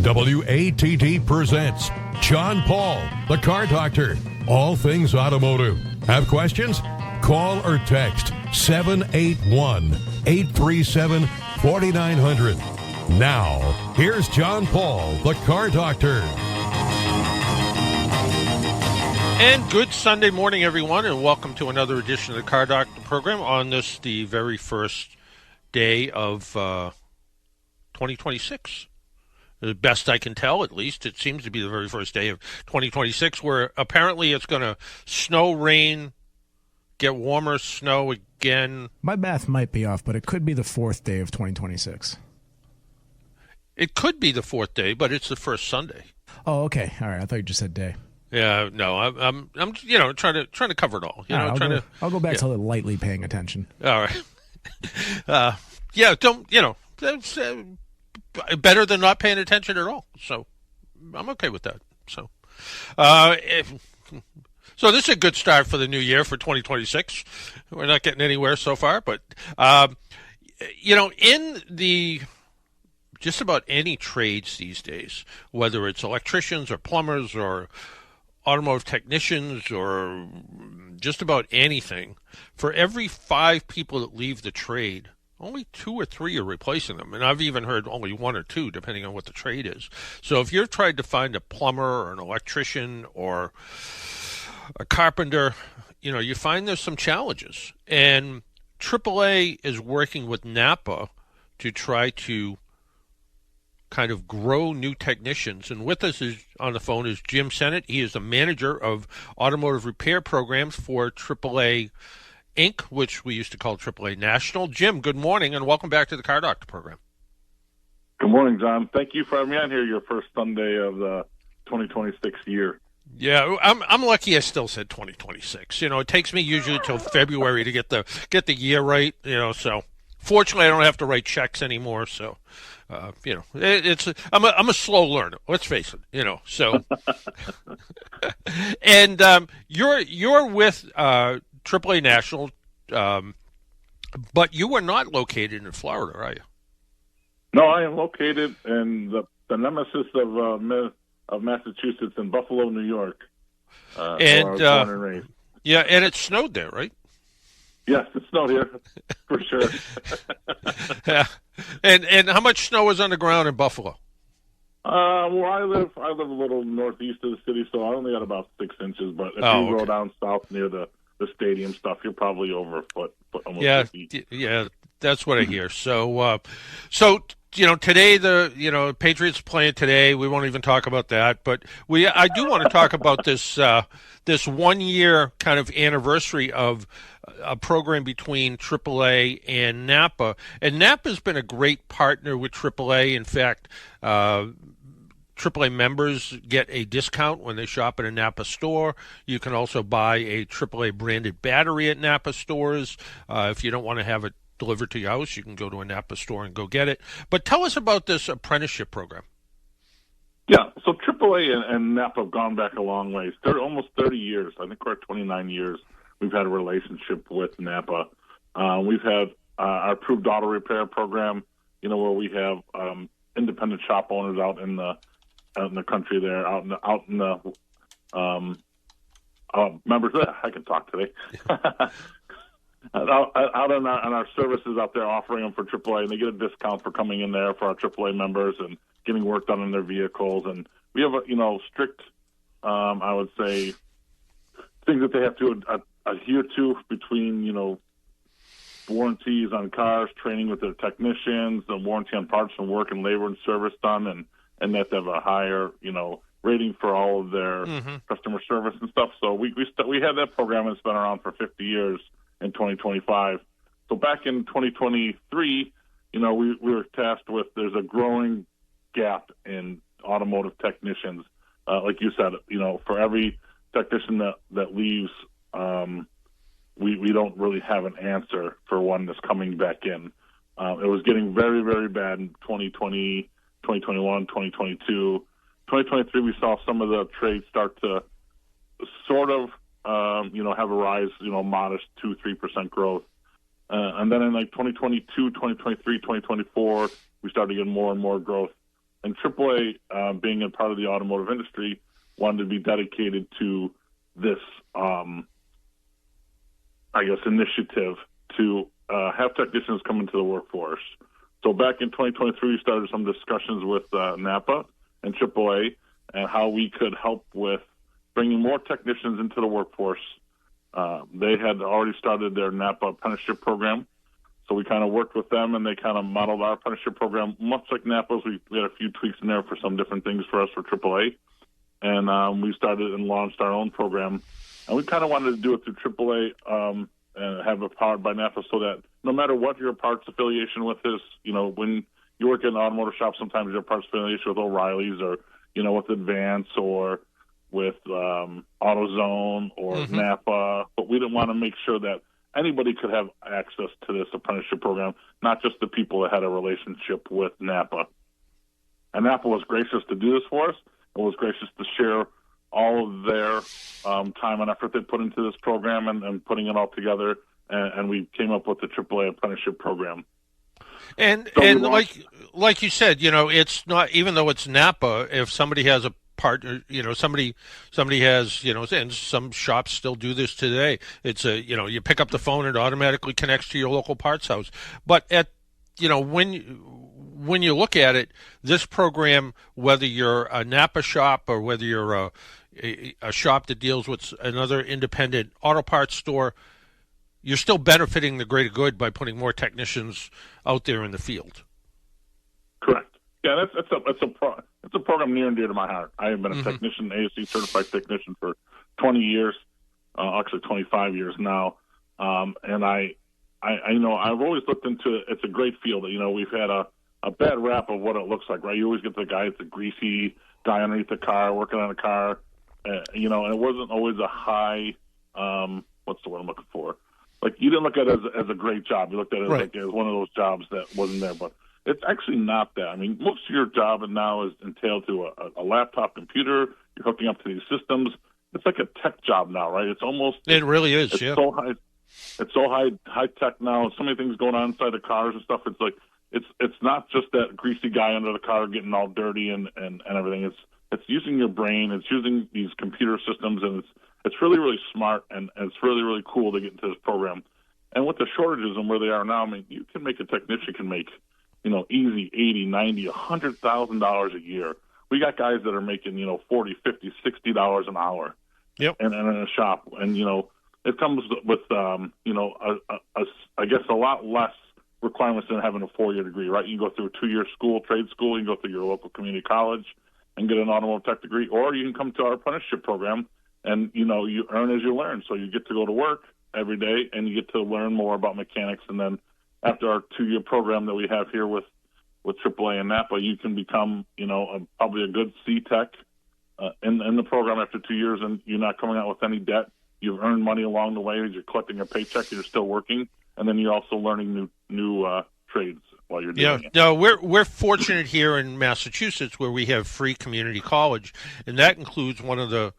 WATD presents John Paul, the Car Doctor. All things automotive. Have questions? Call or text 781-837-4900. Now, here's John Paul, the Car Doctor. And good Sunday morning, everyone, and welcome to another edition of the Car Doctor program on this, the very first day of 2026. The best I can tell, at least, it seems to be the very first day of 2026, where apparently it's going to snow, rain, get warmer, snow again. My math might be off, but it could be the fourth day of 2026. It could be the fourth day, but it's the first Sunday. Oh, okay. All right. I thought you just said day. Yeah, no, I'm trying to cover it all. I'll go back to lightly paying attention. All right. That's better than not paying attention at all. So I'm okay with that. So, so this is a good start for the new year for 2026. We're not getting anywhere so far, but in the just about any trades these days, whether it's electricians or plumbers or automotive technicians or just about anything, for every 5 people that leave the trade, only 2 or 3 are replacing them. And I've even heard only 1 or 2, depending on what the trade is. So if you're trying to find a plumber or an electrician or a carpenter, you find there's some challenges. And AAA is working with NAPA to try to kind of grow new technicians. And with us on the phone is Jim Sennett. He is the manager of automotive repair programs for AAA Inc., which we used to call AAA National. Jim, good morning, and welcome back to the Car Doctor program. Good morning, John. Thank you for having me on here your first Sunday of the 2026 year. Yeah, I'm lucky I still said 2026. It takes me usually till February to get the year right, so fortunately I don't have to write checks anymore, so I'm a slow learner. Let's face it, So, and you're with AAA National, but you are not located in Florida, are you? No, I am located in the nemesis of Massachusetts in Buffalo, New York. And born and raised. Yeah, and it snowed there, right? Yes, it snowed here for sure. Yeah. And how much snow is on the ground in Buffalo? Where I live a little northeast of the city, so I only got about 6 inches. But if you go down south near the stadium stuff, you're probably over a foot almost 2 feet. Yeah, that's what I hear. So today the Patriots playing today. We won't even talk about that, but I do want to talk about this 1 year kind of anniversary of a program between AAA and NAPA. And NAPA's been a great partner with AAA. In fact, AAA members get a discount when they shop at a NAPA store. You can also buy a AAA branded battery at NAPA stores. If you don't want to have it delivered to your house, you can go to a NAPA store and go get it. But tell us about this apprenticeship program. Yeah, so AAA and NAPA have gone back a long way. Almost 30 years. I think we're at 29 years. We've had a relationship with NAPA. We've had our approved auto repair program, where we have independent shop owners out in the country there, out in the members. I can talk today. Out on our services out there, offering them for AAA, and they get a discount for coming in there for our AAA members and getting work done in their vehicles. And we have strict, I would say, things that they have to adhere to between warranties on cars, training with their technicians, the warranty on parts and work and labor and service done, and they have to have a higher rating for all of their customer service and stuff. So we have that program that's been around for 50 years. In 2025. So back in 2023, we were tasked with there's a growing gap in automotive technicians. Like you said, for every technician that leaves, we don't really have an answer for one that's coming back in. It was getting very, very bad in 2020, 2021, 2022. 2023, we saw some of the trades start to sort of have a rise, modest 2-3% growth. And then in 2022, 2023, 2024, we started getting more and more growth And AAA, being a part of the automotive industry, wanted to be dedicated to this, initiative to have technicians come into the workforce. So back in 2023, we started some discussions with NAPA and AAA and how we could help with bringing more technicians into the workforce. They had already started their NAPA apprenticeship program, so we kind of worked with them, and they kind of modeled our apprenticeship program, much like NAPA's. We had a few tweaks in there for some different things for us for AAA, and we started and launched our own program. And we kind of wanted to do it through AAA and have it powered by NAPA so that no matter what your parts affiliation with is, when you work in an automotive shop, sometimes your parts affiliation with O'Reilly's or, with Advance or with AutoZone or NAPA. But we didn't want to make sure that anybody could have access to this apprenticeship program, not just the people that had a relationship with NAPA. And NAPA was gracious to do this for us. It was gracious to share all of their time and effort they put into this program and putting it all together, and we came up with the AAA apprenticeship program. And like you said, it's not, even though it's NAPA, if somebody has a partner, somebody has, and some shops still do this today. It's you pick up the phone, it automatically connects to your local parts house. But when you look at it, this program, whether you're a NAPA shop or whether you're a shop that deals with another independent auto parts store, you're still benefiting the greater good by putting more technicians out there in the field. Correct. Yeah, it's a program near and dear to my heart. I have been a technician, ASC certified technician for 20 years, actually 25 years now, and I I've always looked into it. It's a great field. We've had a bad rap of what it looks like, right? You always get the guy that's a greasy guy underneath the car working on a car. And it wasn't always a high, what's the word I'm looking for? Like, you didn't look at it as a great job. You looked at it like as one of those jobs that wasn't there. But it's actually not that. I mean, most of your job now is entailed to a laptop computer. You're hooking up to these systems. It's like a tech job now, right? It's almost. It really is, it's yeah. So high. It's so high tech now. So many things going on inside the cars and stuff. It's like it's not just that greasy guy under the car getting all dirty and everything. It's using your brain. It's using these computer systems, and it's really, really smart, and it's really, really cool to get into this program. And with the shortages and where they are now, I mean, you can make a technician can make, easy $80, $90, $100,000 a year. We got guys that are making, $40, $50, $60 an hour. Yep. And in a shop, and it comes with I guess a lot less requirements than having a 4-year degree, right? You can go through a 2-year school, trade school. You can go through your local community college and get an automotive tech degree, or you can come to our apprenticeship program, and you earn as you learn. So you get to go to work every day, and you get to learn more about mechanics. And then after our 2-year program that we have here with AAA and NAPA, you can become probably a good C tech in the program after 2 years, and you're not coming out with any debt. You've earned money along the way as you're collecting a paycheck. You're still working, and then you're also learning new trades while you're doing it. No, we're fortunate here in Massachusetts where we have free community college, and that includes one of the,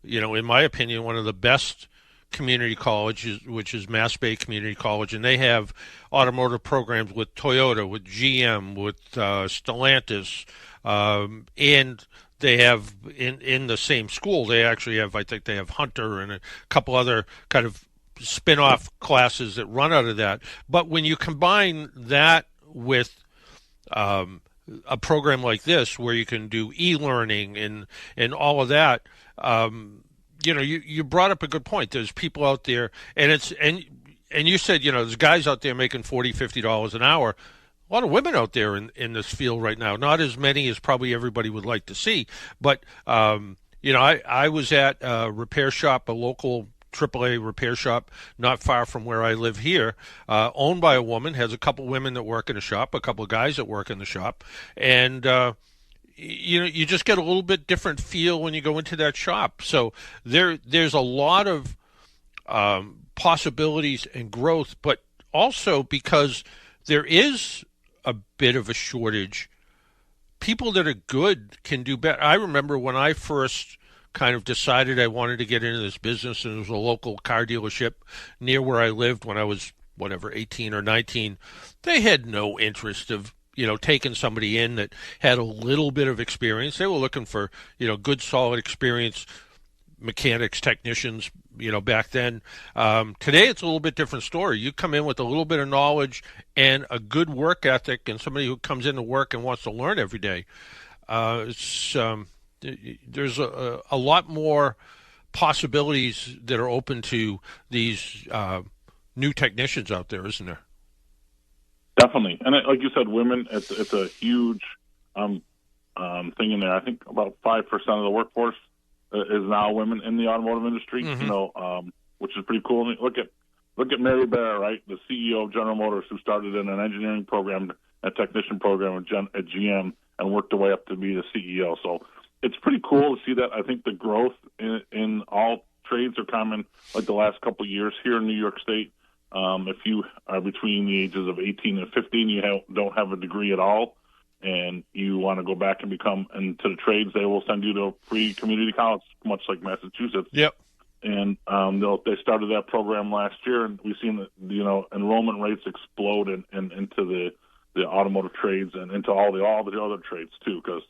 in my opinion, one of the best community colleges, which is Mass Bay Community College, and they have automotive programs with Toyota, with GM, with Stellantis, and they have in the same school, they actually have, I think they have Hunter and a couple other kind of spin-off classes that run out of that. But when you combine that with a program like this where you can do e-learning and all of that, you brought up a good point. There's people out there, and you said, there's guys out there making $40, $50 an hour. A lot of women out there in this field right now. Not as many as probably everybody would like to see. But, I was at a repair shop, a local AAA repair shop not far from where I live here, owned by a woman, has a couple women that work in the shop, a couple of guys that work in the shop. And, you just get a little bit different feel when you go into that shop. So there's a lot of possibilities and growth, but also because there is a bit of a shortage, people that are good can do better. I remember when I first kind of decided I wanted to get into this business, and it was a local car dealership near where I lived when I was, 18 or 19. They had no interest of taken somebody in that had a little bit of experience. They were looking for, good, solid experience mechanics, technicians, back then. Today it's a little bit different story. You come in with a little bit of knowledge and a good work ethic, and somebody who comes into work and wants to learn every day. There's a lot more possibilities that are open to these new technicians out there, isn't there? Definitely, and like you said, women. It's a huge thing in there. I think about 5% of the workforce is now women in the automotive industry. Mm-hmm. Which is pretty cool. I mean, look at Mary Barra, right, the CEO of General Motors, who started in an engineering program, a technician program at GM, and worked her way up to be the CEO. So it's pretty cool to see that. I think the growth in all trades are common, like the last couple of years here in New York State. If you are between the ages of 18 and 15, you don't have a degree at all, and you want to go back and become into the trades, they will send you to free community college, much like Massachusetts. Yep. And they started that program last year, and we've seen the enrollment rates explode into the automotive trades and into all the other trades too, because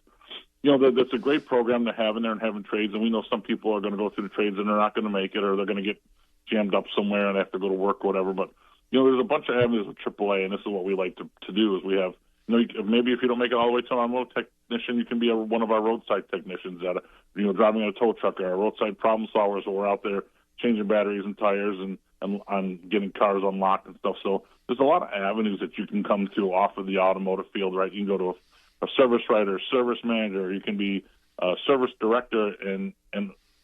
that's a great program to have in there and having trades. And we know some people are going to go through the trades and they're not going to make it, or they're going to get jammed up somewhere and have to go to work or whatever. But there's a bunch of avenues with AAA, and this is what we like to do. Is we have maybe if you don't make it all the way to an automotive technician, you can be one of our roadside technicians at driving a tow truck, or our roadside problem solvers, where we're out there changing batteries and tires and getting cars unlocked and stuff. So there's a lot of avenues that you can come to off of the automotive field, right? You can go to a service writer, service manager. You can be a service director in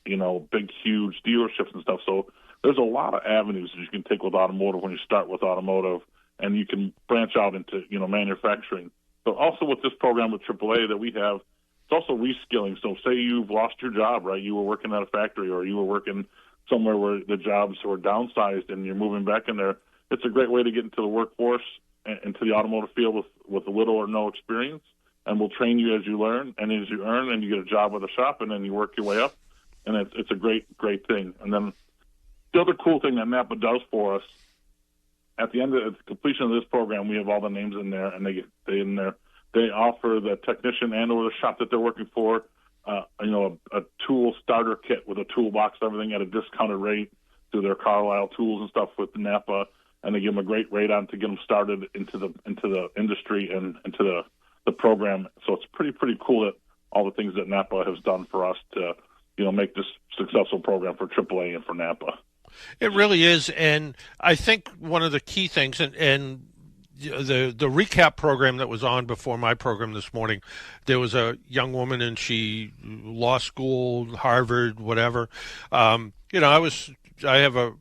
big, huge dealerships and stuff. So there's a lot of avenues that you can take with automotive when you start with automotive, and you can branch out into, manufacturing. But also with this program with AAA that we have, it's also reskilling. So say you've lost your job, right? You were working at a factory, or you were working somewhere where the jobs were downsized and you're moving back in there. It's a great way to get into the workforce and into the automotive field with little or no experience. And we'll train you as you learn and as you earn, and you get a job with a shop, and then you work your way up. And it's a great, great thing. And then the other cool thing that NAPA does for us, at the end of the completion of this program, we have all the names in there, and they offer the technician and or the shop that they're working for, a tool starter kit with a toolbox and everything at a discounted rate through their Carlisle tools and stuff with NAPA, and they give them a great rate on to get them started into the industry and into the program. So it's pretty cool that all the things that NAPA has done for us to make this successful program for AAA and for NAPA. It really is, and I think one of the key things, and the recap program that was on before my program this morning, there was a young woman, and she law school, Harvard, whatever. I have a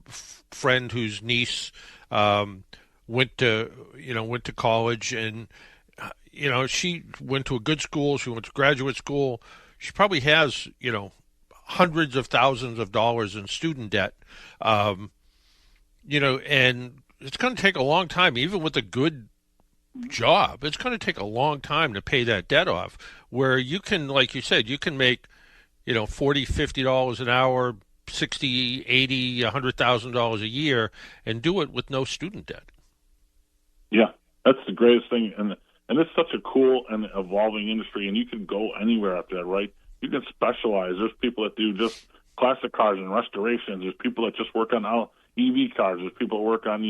friend whose niece went to college, and she went to a good school. She went to graduate school. She probably has hundreds of thousands of dollars in student debt, and it's going to take a long time, even with a good job. It's going to take a long time to pay that debt off, where you can, like you said, you can make, $40, $50 an hour, $60, $80, $100,000 a year, and do it with no student debt. Yeah, that's the greatest thing. And it's such a cool and evolving industry, and you can go anywhere after that, right? You can specialize. There's people that do just classic cars and restorations. There's people that just work on EV cars. There's people that work on,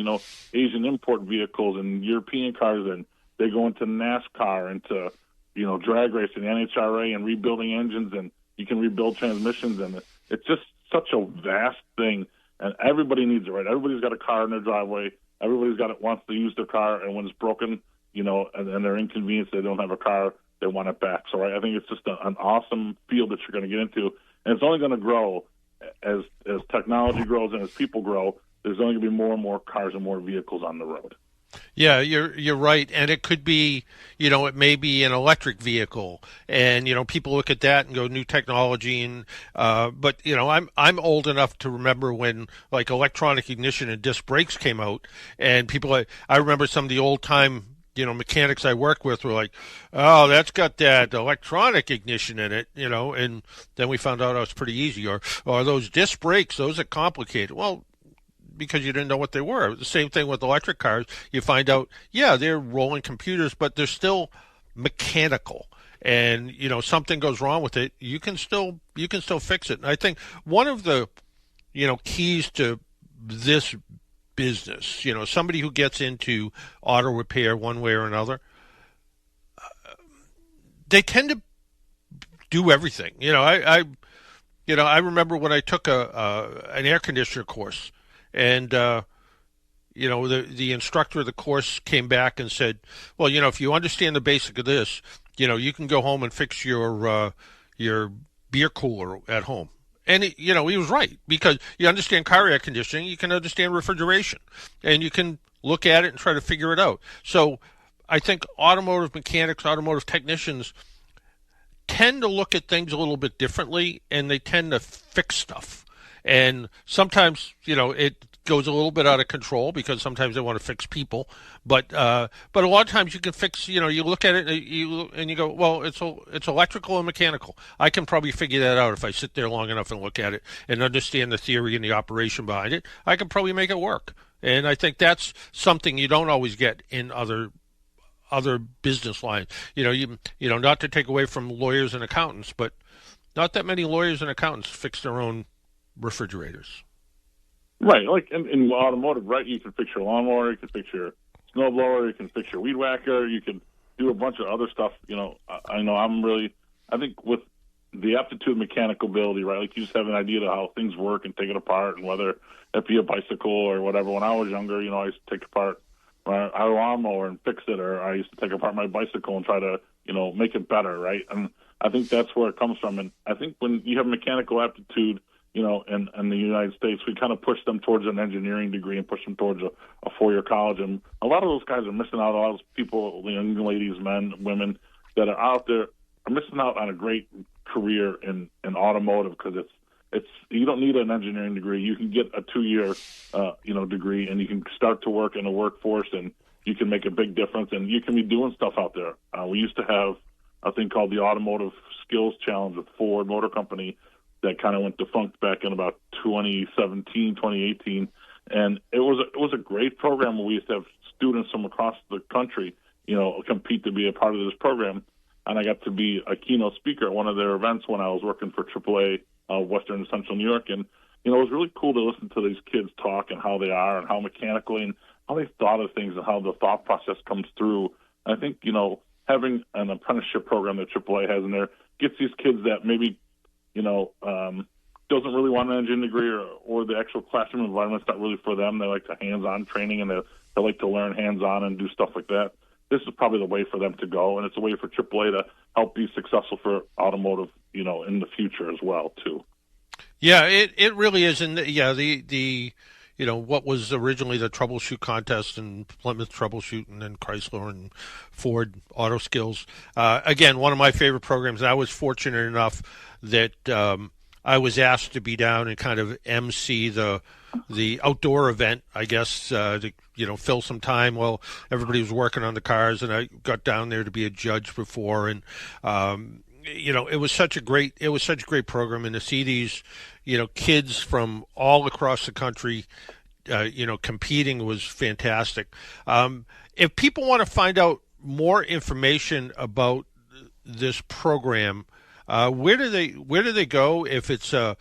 Asian import vehicles and European cars, and they go into NASCAR, into, drag racing, NHRA, and rebuilding engines, and you can rebuild transmissions, and it's just such a vast thing, and everybody needs it, right? Everybody's got a car in their driveway. Everybody's wants to use their car, and when it's broken, and they're inconvenienced, they don't have a car, they want it back. So I think it's just an awesome field that you're going to get into, and it's only going to grow as technology grows and as people grow. There's only going to be more and more cars and more vehicles on the road. Yeah, you're right, and it could be, it may be an electric vehicle, and people look at that and go new technology, and but I'm old enough to remember when like electronic ignition and disc brakes came out, and I remember some of the old time mechanics I work with were like, oh, that's got that electronic ignition in it, and then we found out it's pretty easy, or those disc brakes, those are complicated. Well, because you didn't know what they were. The same thing with electric cars. You find out, yeah, they're rolling computers, but they're still mechanical. And something goes wrong with it, you can still fix it. And I think one of the keys to this business, somebody who gets into auto repair one way or another, they tend to do everything. I remember when I took an air conditioner course, and the instructor of the course came back and said, well, if you understand the basic of this, you can go home and fix your beer cooler at home. And he was right, because you understand car air conditioning, you can understand refrigeration, and you can look at it and try to figure it out. So I think automotive mechanics, automotive technicians tend to look at things a little bit differently, and they tend to fix stuff. And sometimes, it goes a little bit out of control, because sometimes they want to fix people. But a lot of times you can fix, you look at it and you go, well, it's electrical and mechanical. I can probably figure that out if I sit there long enough and look at it and understand the theory and the operation behind it. I can probably make it work. And I think that's something you don't always get in other business lines. Not to take away from lawyers and accountants, but not that many lawyers and accountants fix their own refrigerators. Right, like in automotive, right? You can fix your lawnmower, you can fix your snowblower, you can fix your weed whacker, you can do a bunch of other stuff. I think with the aptitude, mechanical ability, right? Like you just have an idea of how things work and take it apart, and whether it be a bicycle or whatever. When I was younger, I used to take apart my lawnmower and fix it, or I used to take apart my bicycle and try to, make it better, right? And I think that's where it comes from. And I think when you have mechanical aptitude, in the United States, we kind of push them towards an engineering degree and push them towards a four-year college. And a lot of those guys are missing out. A lot of those people, young ladies, men, women that are out there are missing out on a great career in automotive, because it's you don't need an engineering degree. You can get a 2-year degree, and you can start to work in the workforce, and you can make a big difference, and you can be doing stuff out there. We used to have a thing called the Automotive Skills Challenge with Ford Motor Company that kind of went defunct back in about 2017, 2018. And it was a great program where we used to have students from across the country, compete to be a part of this program. And I got to be a keynote speaker at one of their events when I was working for AAA Western and Central New York. And, it was really cool to listen to these kids talk and how they are and how mechanically and how they thought of things and how the thought process comes through. And I think, having an apprenticeship program that AAA has in there gets these kids that maybe doesn't really want an engineering degree or the actual classroom environment's not really for them. They like the hands-on training, and they like to learn hands-on and do stuff like that. This is probably the way for them to go, and it's a way for AAA to help be successful for automotive, in the future as well, too. Yeah, it really is. And the what was originally the troubleshoot contest and Plymouth Troubleshoot and then Chrysler and Ford Auto Skills. Again, one of my favorite programs. And I was fortunate enough that I was asked to be down and kind of MC the outdoor event, I guess, to fill some time while everybody was working on the cars, and I got down there to be a judge before, and it was such a great program, and to see these kids from all across the country competing was fantastic. If people want to find out more information about this program, where do they go? If it's a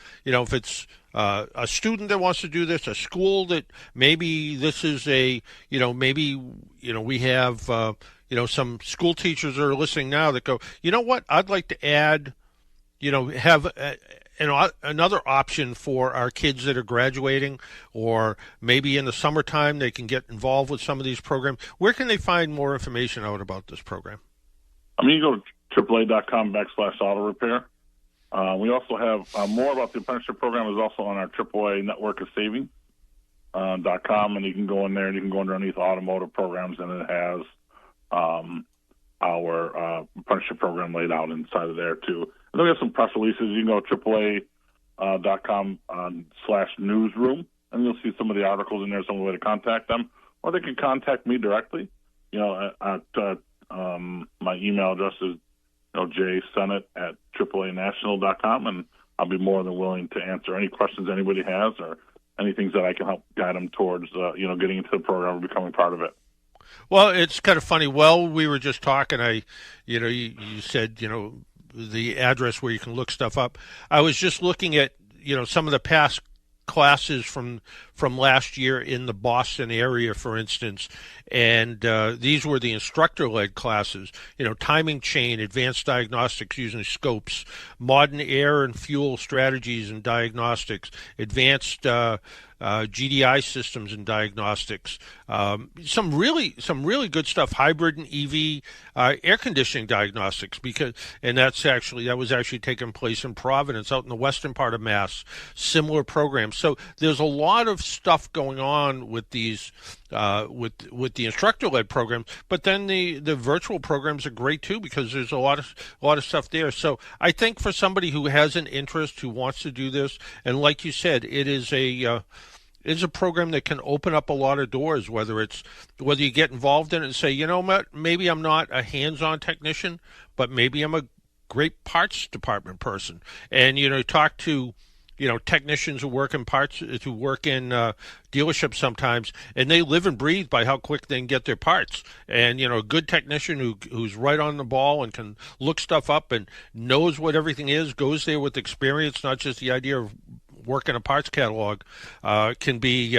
student that wants to do this, a school that maybe this is we have some school teachers that are listening now that go, what, I'd like to add, have another option for our kids that are graduating, or maybe in the summertime they can get involved with some of these programs. Where can they find more information out about this program? You go to AAA.com/auto repair. We also have more about the apprenticeship program is also on our AAA network of savings .com, and you can go in there and you can go underneath automotive programs, and it has our apprenticeship program laid out inside of there too. And then we have some press releases. You can go to AAA.com/newsroom, and you'll see some of the articles in there, some way to contact them, or they can contact me directly. At my email address is jsennett@AAAnational.com, and I'll be more than willing to answer any questions anybody has or any things that I can help guide them towards, getting into the program or becoming part of it. Well, it's kind of funny. Well, we were just talking. You said, the address where you can look stuff up. I was just looking at, some of the past classes from last year in the Boston area, for instance, and these were the instructor-led classes. Timing chain, advanced diagnostics using scopes, modern air and fuel strategies and diagnostics, advanced GDI systems and diagnostics. Some really good stuff. Hybrid and EV air conditioning diagnostics, that was actually taking place in Providence, out in the western part of Mass. Similar programs. So there's a lot of stuff going on with these with the instructor-led programs, but then the virtual programs are great too, because there's a lot of stuff there. So I think for somebody who has an interest, who wants to do this, and like you said, it's a program that can open up a lot of doors, whether you get involved in it and say, maybe I'm not a hands-on technician, but maybe I'm a great parts department person. And, talk to, technicians who work in dealerships sometimes, and they live and breathe by how quick they can get their parts. And, a good technician who's right on the ball and can look stuff up and knows what everything is, goes there with experience, not just the idea of working a parts catalog, can be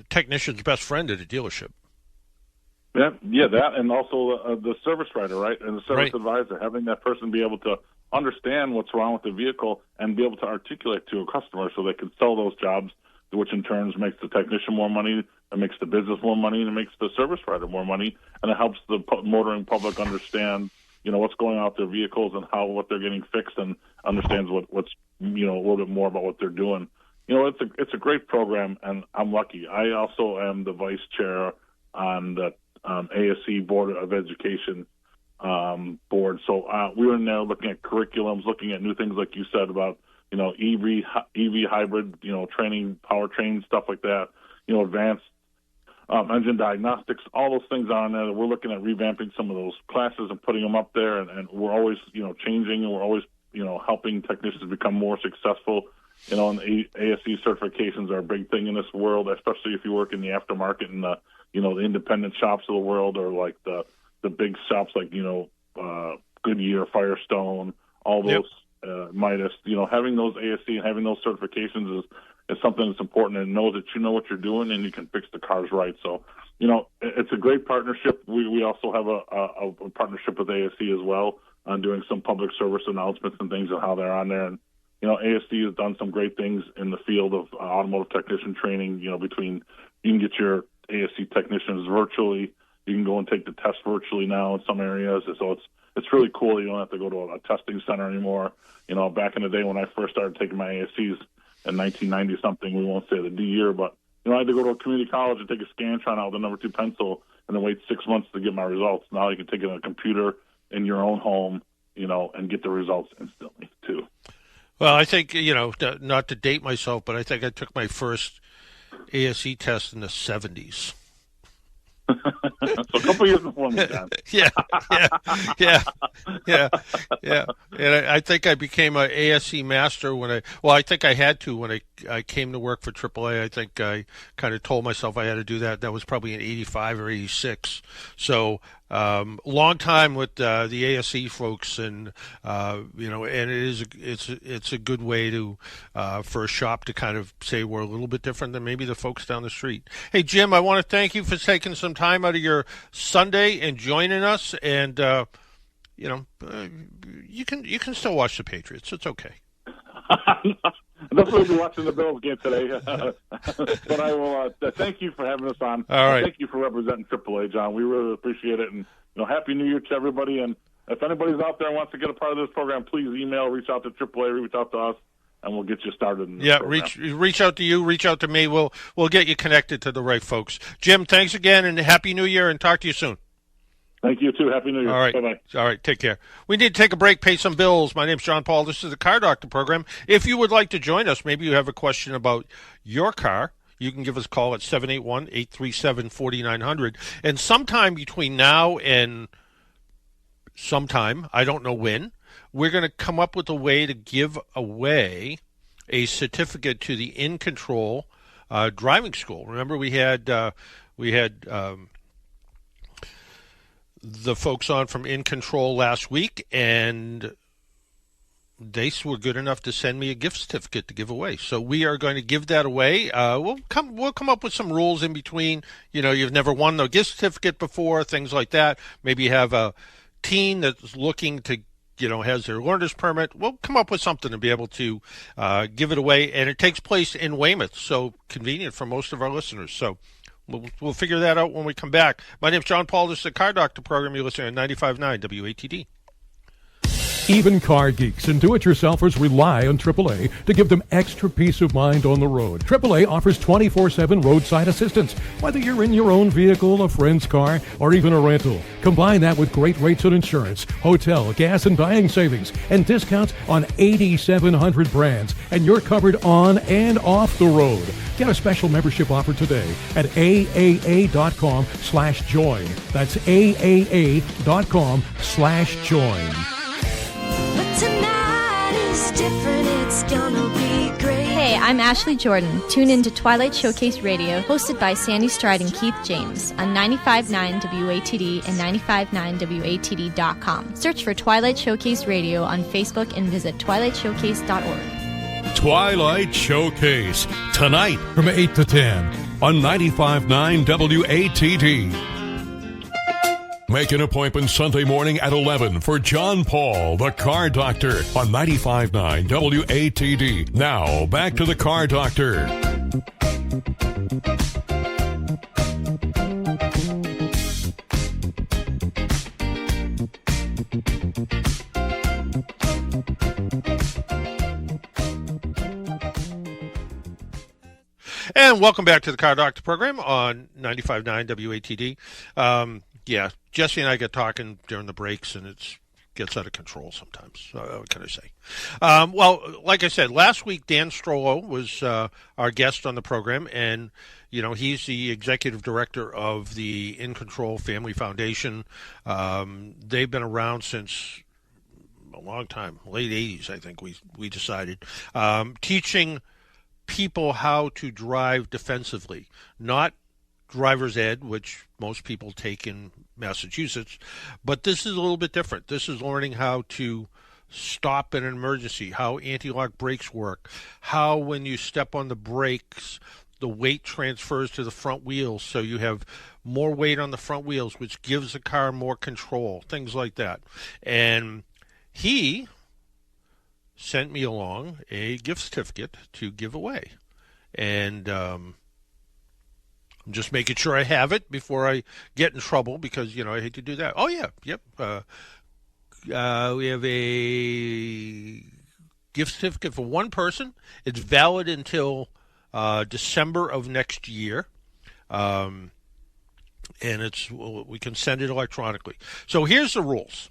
technician's best friend at a dealership. Yeah, that, and also the service writer, right, and the service advisor, having that person be able to understand what's wrong with the vehicle and be able to articulate to a customer so they can sell those jobs, which in turn makes the technician more money, it makes the business more money, and it makes the service writer more money, and it helps the motoring public understand, what's going on with their vehicles and what they're getting fixed, and understands what's a little bit more about what they're doing. It's a great program, and I'm lucky. I also am the vice chair on the ASC Board of Education board. So we were now looking at curriculums, looking at new things like you said about EV hybrid, training, powertrain, stuff like that. Advanced engine diagnostics, all those things on there. We're looking at revamping some of those classes and putting them up there, and we're always changing, and we're always helping technicians become more successful. And the ASC certifications are a big thing in this world, especially if you work in the aftermarket and the independent shops of the world, or like the big shops like Goodyear, Firestone, all those Midas. Having those ASC and having those certifications is something that's important, and know that you know what you're doing and you can fix the cars right. So it's a great partnership. We also have a partnership with ASC as well on doing some public service announcements and things and how they're on there. And ASC has done some great things in the field of automotive technician training. Between you can get your ASC technicians virtually, you can go and take the test virtually now in some areas. So it's really cool. You don't have to go to a testing center anymore. Back in the day when I first started taking my ASCs in 1990 something, we won't say the D year, but I had to go to a community college and take a Scantron out with a number 2 pencil and then wait 6 months to get my results. Now you can take it on a computer in your own home, and get the results instantly too. Well, I think, not to date myself, but I think I took my first ASE test in the 70s. So a couple years before me, John. Yeah. And I think I became an ASE master I think I had to when I came to work for AAA. I think I kind of told myself I had to do that. That was probably in 85 or 86. So long time with the ASE folks, and and it's a good way to for a shop to kind of say we're a little bit different than maybe the folks down the street. Hey Jim, I want to thank you for taking some time out of your Sunday and joining us. And you can still watch the Patriots. It's okay. I'm definitely be watching the Bills game today. But I will thank you for having us on. All right. Thank you for representing AAA, John. We really appreciate it. And Happy New Year to everybody. And if anybody's out there and wants to get a part of this program, please email, reach out to AAA, reach out to us, and we'll get you started in this program. Reach out to you, reach out to me. We'll get you connected to the right folks. Jim, thanks again, and Happy New Year, and talk to you soon. Thank you, too. Happy New Year. All right. Bye-bye. All right, take care. We need to take a break, pay some bills. My name's John Paul. This is the Car Doctor program. If you would like to join us, maybe you have a question about your car, you can give us a call at 781-837-4900. And sometime between now and sometime, I don't know when, we're going to come up with a way to give away a certificate to the Incontrol driving school. Remember, we had the folks on from Incontrol last week, and they were good enough to send me a gift certificate to give away. So we are going to give that away. We'll come up with some rules in between. You've never won a gift certificate before, things like that. Maybe you have a teen that's looking to, has their learner's permit. We'll come up with something to be able to give it away. And it takes place in Weymouth, so convenient for most of our listeners. So we'll figure that out when we come back. My name's John Paul. This is the Car Doctor program. You're listening to 95.9 WATD. Even car geeks and do-it-yourselfers rely on AAA to give them extra peace of mind on the road. AAA offers 24/7 roadside assistance, whether you're in your own vehicle, a friend's car, or even a rental. Combine that with great rates on insurance, hotel, gas, and dining savings, and discounts on 8,700 brands, and you're covered on and off the road. Get a special membership offer today at AAA.com/join. That's AAA.com/join. Tonight is different, it's gonna be great. Hey, I'm Ashley Jordan. Tune in to Twilight Showcase Radio, hosted by Sandy Stride and Keith James on 95.9 WATD and 95.9WATD.com. Search for Twilight Showcase Radio on Facebook and visit twilightshowcase.org. Twilight Showcase, tonight from 8 to 10 on 95.9 WATD. Make an appointment Sunday morning at 11 for John Paul, the Car Doctor, on 95.9 WATD. Now, back to the Car Doctor. And welcome back to the Car Doctor program on 95.9 WATD. Yeah, Jesse and I get talking during the breaks, and it gets out of control sometimes. What can I say? Well, like I said, last week Dan Strollo was our guest on the program, and he's the executive director of the Incontrol Family Foundation. They've been around since a long time, late 80s, I think we decided, teaching people how to drive defensively, not driver's ed, which most people take in Massachusetts, but this is a little bit different. This is learning how to stop in an emergency, how anti-lock brakes work, how when you step on the brakes, the weight transfers to the front wheels, so you have more weight on the front wheels, which gives the car more control, things like that. And he sent me along a gift certificate to give away. And I'm just making sure I have it before I get in trouble, because, I hate to do that. Oh, yeah, yep. We have a gift certificate for one person. It's valid until December of next year. And we can send it electronically. So here's the rules.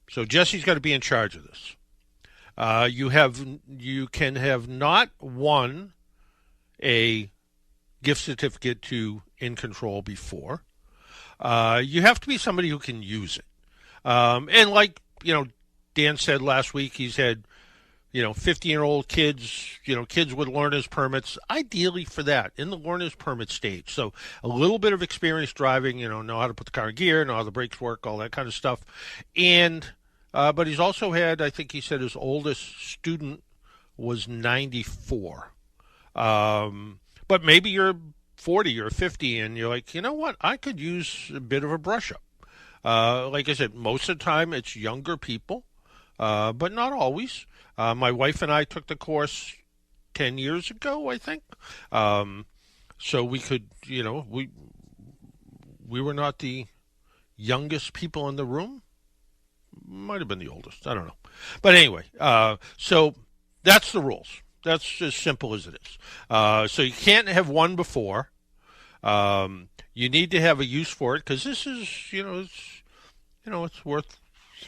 So Jesse's got to be in charge of this. You can have not won a gift certificate to Incontrol before. You have to be somebody who can use it. And like, Dan said last week, he's had, 15-year-old kids, kids with learner's permits, ideally for that, in the learner's permit stage. So a little bit of experience driving, know how to put the car in gear, know how the brakes work, all that kind of stuff. And, but he's also had, I think he said his oldest student was 94. But maybe you're 40 or 50 and you're like, you know what, I could use a bit of a brush up. Like I said, most of the time it's younger people, but not always. My wife and I took the course 10 years ago, I think. So we could, we were not the youngest people in the room. Might have been the oldest. I don't know. But anyway, so that's the rules. That's as simple as it is. So you can't have one before. You need to have a use for it, because this is, it's worth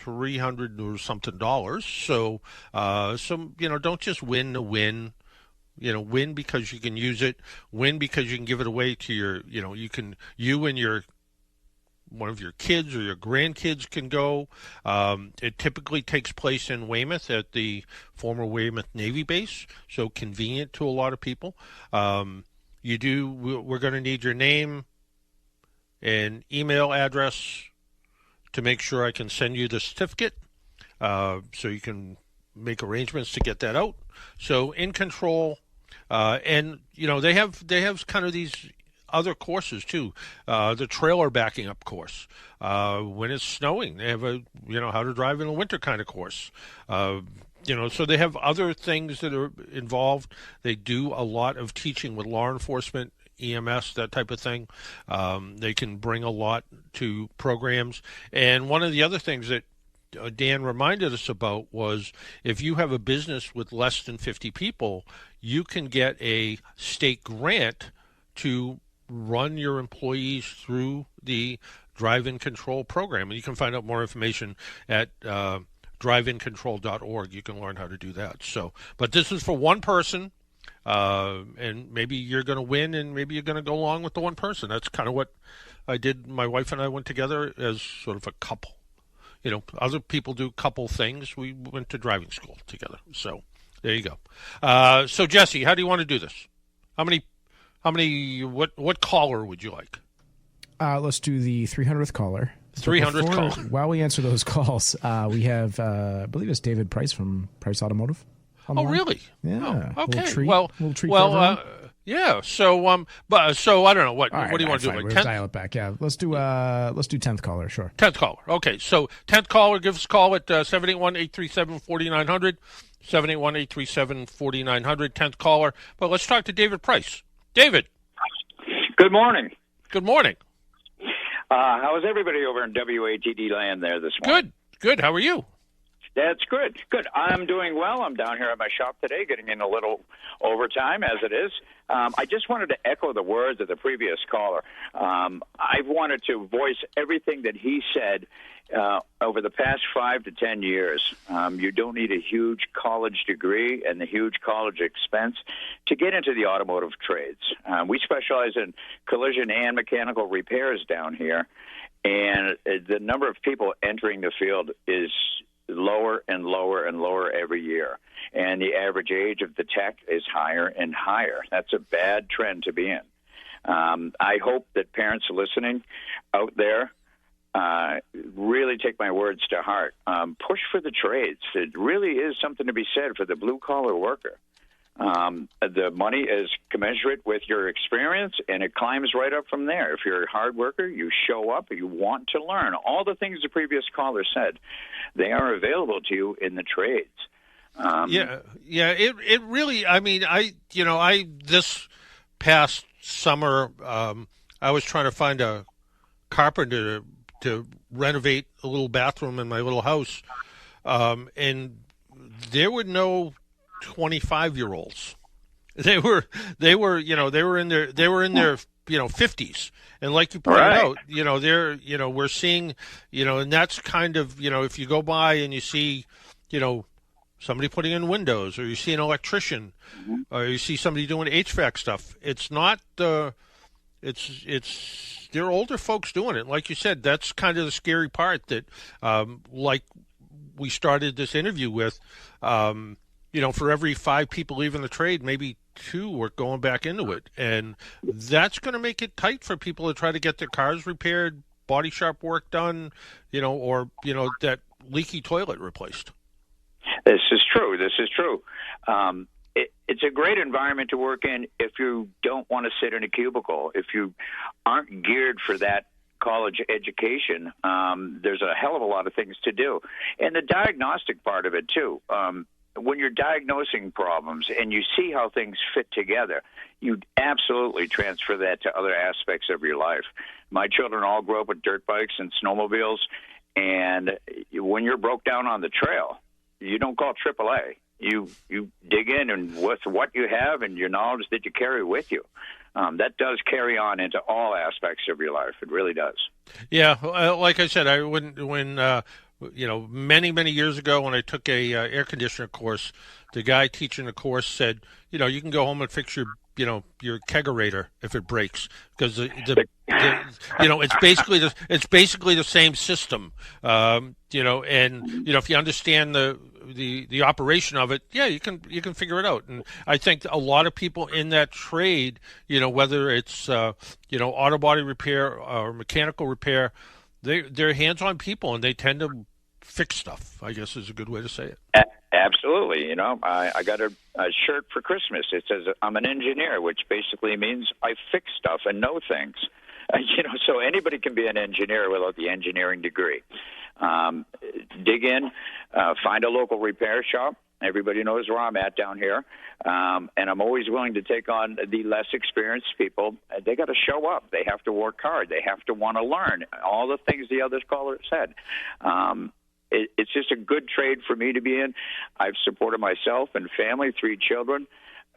$300 or something. So, don't just win to win. Win because you can use it. Win because you can give it away to your, you and your one of your kids or your grandkids can go. It typically takes place in Weymouth at the former Weymouth Navy base, so convenient to a lot of people. We're going to need your name and email address to make sure I can send you the certificate, so you can make arrangements to get that out. So Incontrol, and they have kind of these other courses too. The trailer backing up course. When it's snowing, they have a how to drive in the winter kind of course. So they have other things that are involved. They do a lot of teaching with law enforcement, EMS, that type of thing. They can bring a lot to programs. And one of the other things that Dan reminded us about was if you have a business with less than 50 people, you can get a state grant to run your employees through the Drive-In Control program. And you can find out more information at driveincontrol.org. You can learn how to do that. So, but this is for one person, and maybe you're going to win, and maybe you're going to go along with the one person. That's kind of what I did. My wife and I went together as sort of a couple. Other people do couple things. We went to driving school together. So there you go. So Jesse, how do you want to do this? What caller would you like? Let's do the 300th caller. 300th caller. While we answer those calls, we have, I believe it's David Price from Price Automotive. Oh, really? Yeah. Oh, okay. Little treat for everyone. Yeah. So, so I don't know what. Right, what do you want to do? Like we'll dial it back. Yeah. Let's do 10th caller. Sure. 10th caller. Okay. So 10th caller, give us a call at 781-837-4900. 781-837-4900. 10th caller. But let's talk to David Price. David. Good morning. Good morning. How is everybody over in WATD land there this morning? Good. How are you? That's good. I'm doing well. I'm down here at my shop today, getting in a little overtime as it is. I just wanted to echo the words of the previous caller. I've wanted to voice everything that he said over the past 5 to 10 years. You don't need a huge college degree and the huge college expense to get into the automotive trades. We specialize in collision and mechanical repairs down here, and the number of people entering the field is lower and lower and lower every year. And the average age of the tech is higher and higher. That's a bad trend to be in. I hope that parents listening out there really take my words to heart. Push for the trades. It really is something to be said for the blue-collar worker. The money is commensurate with your experience, and it climbs right up from there. If you're a hard worker, you show up, you want to learn. All the things the previous caller said, they are available to you in the trades. It really, I mean, this past summer, I was trying to find a carpenter to renovate a little bathroom in my little house, and there were no 25-year-olds. They were in their 50s, and like you pointed out, we're seeing, and that's kind of, if you go by and you see, somebody putting in windows, or you see an electrician, or you see somebody doing HVAC stuff, it's not they're older folks doing it. Like you said, that's kind of the scary part that, like we started this interview with, for every 5 people leaving the trade, maybe 2 are going back into it. And that's going to make it tight for people to try to get their cars repaired, body shop work done, or that leaky toilet replaced. This is true. It's a great environment to work in if you don't want to sit in a cubicle. If you aren't geared for that college education, there's a hell of a lot of things to do. And the diagnostic part of it, too. When you're diagnosing problems and you see how things fit together, you absolutely transfer that to other aspects of your life. My children all grew up with dirt bikes and snowmobiles, and when you're broke down on the trail, you don't call AAA. You dig in and with what you have and your knowledge that you carry with you. That does carry on into all aspects of your life. It really does. Yeah, like I said, when many, many years ago when I took a air conditioner course, the guy teaching the course said, you can go home and fix your kegerator if it breaks, because it's basically the same system. And if you understand the operation of it, you can figure it out. And I think a lot of people in that trade, whether it's auto body repair or mechanical repair, they're hands-on people, and they tend to fix stuff, I guess is a good way to say it. Absolutely. I got a shirt for Christmas. It says I'm an engineer, which basically means I fix stuff and know things. So anybody can be an engineer without the engineering degree. Dig in, find a local repair shop. Everybody knows where I'm at down here. And I'm always willing to take on the less experienced people. They got to show up. They have to work hard. They have to want to learn all the things the other caller said. It's just a good trade for me to be in. I've supported myself and family, 3 children,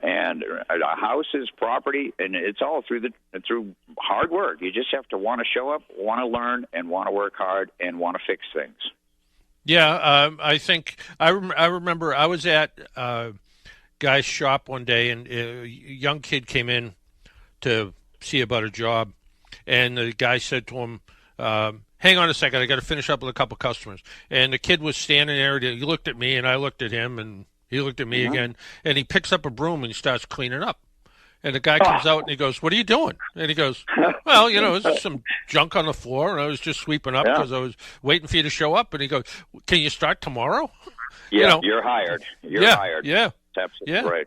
and a house is property, and it's all through hard work. You just have to want to show up, want to learn, and want to work hard, and want to fix things. Yeah, I think I remember I was at a guy's shop one day, and a young kid came in to see about a job, and the guy said to him, hang on a second, I got to finish up with a couple customers. And the kid was standing there. He looked at me, and I looked at him, and he looked at me again. And he picks up a broom, and he starts cleaning up. And the guy comes out, and he goes, what are you doing? And he goes, well, there's some junk on the floor, and I was just sweeping up because I was waiting for you to show up. And he goes, can you start tomorrow? Yeah, you're hired. You're hired. Yeah. That's absolutely right.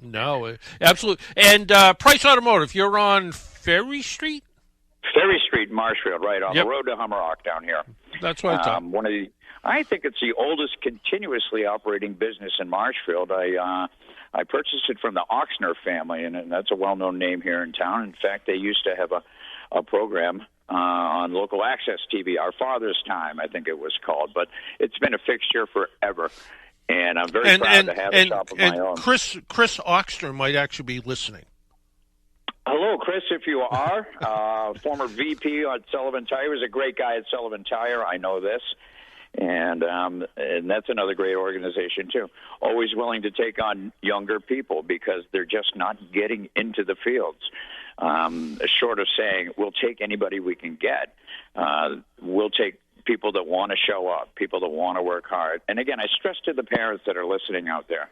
No, absolutely. And Price Automotive, you're on Ferry Street? Ferry Street, Marshfield, right on the road to Hummerock down here. That's what I thought. I think it's the oldest continuously operating business in Marshfield. I purchased it from the Oxner family, and that's a well-known name here in town. In fact, they used to have a program on local access TV, Our Father's Time, I think it was called. But it's been a fixture forever, and I'm very proud to have a shop of my own. Chris Oxner might actually be listening. Hello, Chris, if you are. Former VP at Sullivan Tire. He was a great guy at Sullivan Tire. I know this. And that's another great organization, too. Always willing to take on younger people because they're just not getting into the fields. Short of saying, we'll take anybody we can get. We'll take people that want to show up, people that want to work hard. And, again, I stress to the parents that are listening out there,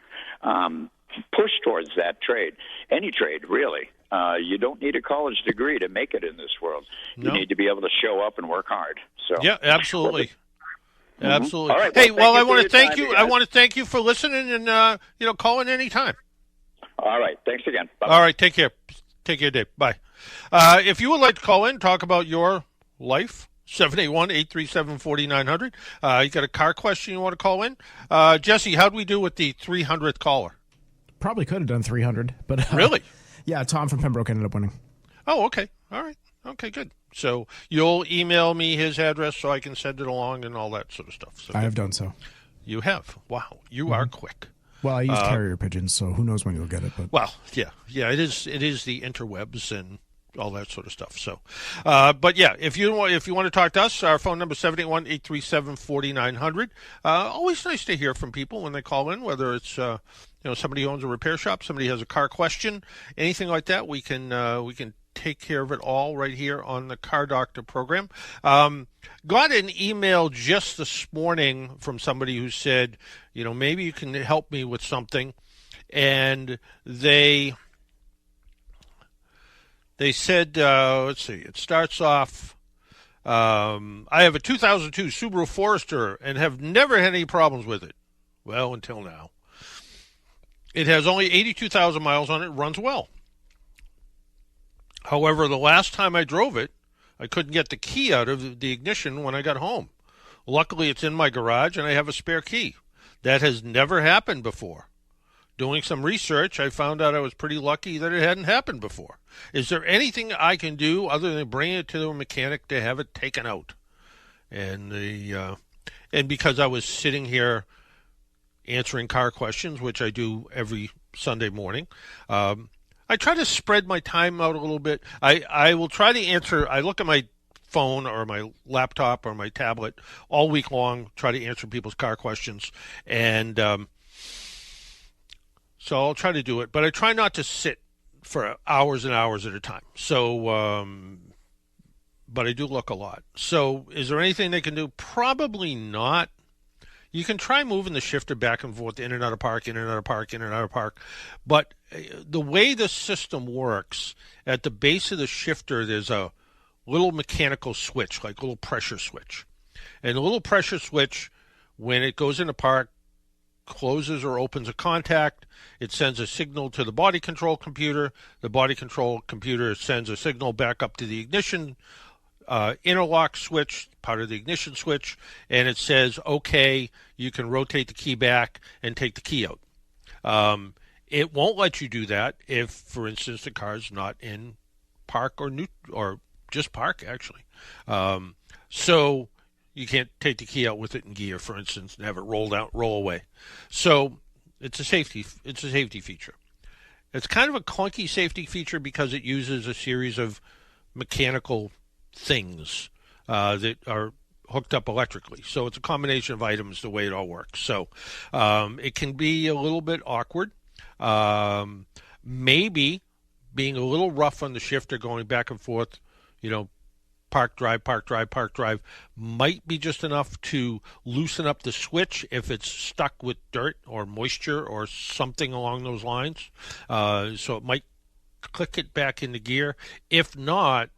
push towards that trade, any trade, really. You don't need a college degree to make it in this world. You need to be able to show up and work hard. So yeah, absolutely. Absolutely. All right, hey, I want to thank you. I want to thank you for listening and call in anytime. All right. Thanks again. Bye-bye. All right. Take care. Take care, Dave. Bye. If you would like to call in, talk about your life, 781-837-4900. You got a car question you want to call in? Jesse, how'd we do with the 300th caller? Probably could have done 300, but really? Yeah, Tom from Pembroke ended up winning. Oh, okay. All right. Okay, good. So you'll email me his address so I can send it along and all that sort of stuff. So I have done so. You have? Wow. You are quick. Well, I use carrier pigeons, so who knows when you'll get it. But well, yeah. It is the interwebs and all that sort of stuff. So, but yeah, if you want to talk to us, our phone number is 781-837-4900. Always nice to hear from people when they call in, whether it's somebody who owns a repair shop, somebody has a car question, anything like that. We can take care of it all right here on the Car Doctor program. Got an email just this morning from somebody who said, maybe you can help me with something, and they said, let's see, it starts off, I have a 2002 Subaru Forester and have never had any problems with it. Well, until now. It has only 82,000 miles on it, runs well. However, the last time I drove it, I couldn't get the key out of the ignition when I got home. Luckily, it's in my garage and I have a spare key. That has never happened before. Doing some research, I found out I was pretty lucky that it hadn't happened before. Is there anything I can do other than bring it to the mechanic to have it taken out? And because I was sitting here answering car questions, which I do every Sunday morning, I try to spread my time out a little bit. I will try to answer. I look at my phone or my laptop or my tablet all week long, try to answer people's car questions. And so I'll try to do it. But I try not to sit for hours and hours at a time. So, but I do look a lot. So is there anything they can do? Probably not. You can try moving the shifter back and forth, in and out of park, in and out of park, in and out of park. But the way the system works, at the base of the shifter, there's a little mechanical switch, like a little pressure switch. And the little pressure switch, when it goes into park, closes or opens a contact, it sends a signal to the body control computer. The body control computer sends a signal back up to the ignition interlock switch, part of the ignition switch, and it says, okay, you can rotate the key back and take the key out. It won't let you do that if, for instance, the car's not in park or just park, actually. So you can't take the key out with it in gear, for instance, and have it roll away. So it's a safety feature. It's kind of a clunky safety feature because it uses a series of mechanical things that are hooked up electrically. So it's a combination of items, the way it all works. So it can be a little bit awkward. Maybe being a little rough on the shifter, going back and forth, park, drive, might be just enough to loosen up the switch if it's stuck with dirt or moisture or something along those lines. So it might click it back into gear. If not,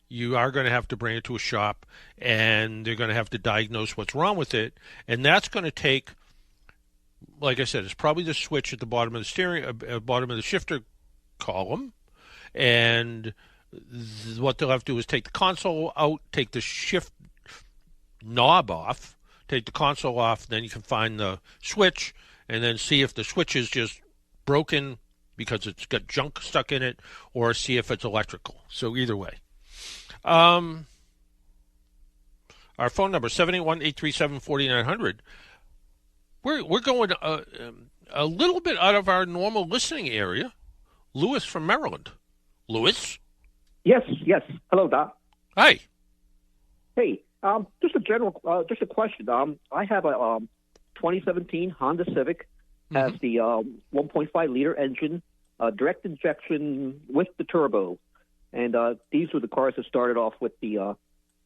you are going to have to bring it to a shop, and they're going to have to diagnose what's wrong with it. And that's going to take, like I said, it's probably the switch at the bottom of the bottom of the shifter column. And what they'll have to do is take the console out, take the shift knob off, take the console off, then you can find the switch, and then see if the switch is just broken because it's got junk stuck in it, or see if it's electrical. So either way. Our phone number, 781-837-4900. We're going a little bit out of our normal listening area. Lewis from Maryland. Lewis? Yes. Hello, Doc. Hi. Hey, just a question. I have a 2017 Honda Civic, has the 1.5 liter engine, direct injection with the turbo. And these were the cars that started off with the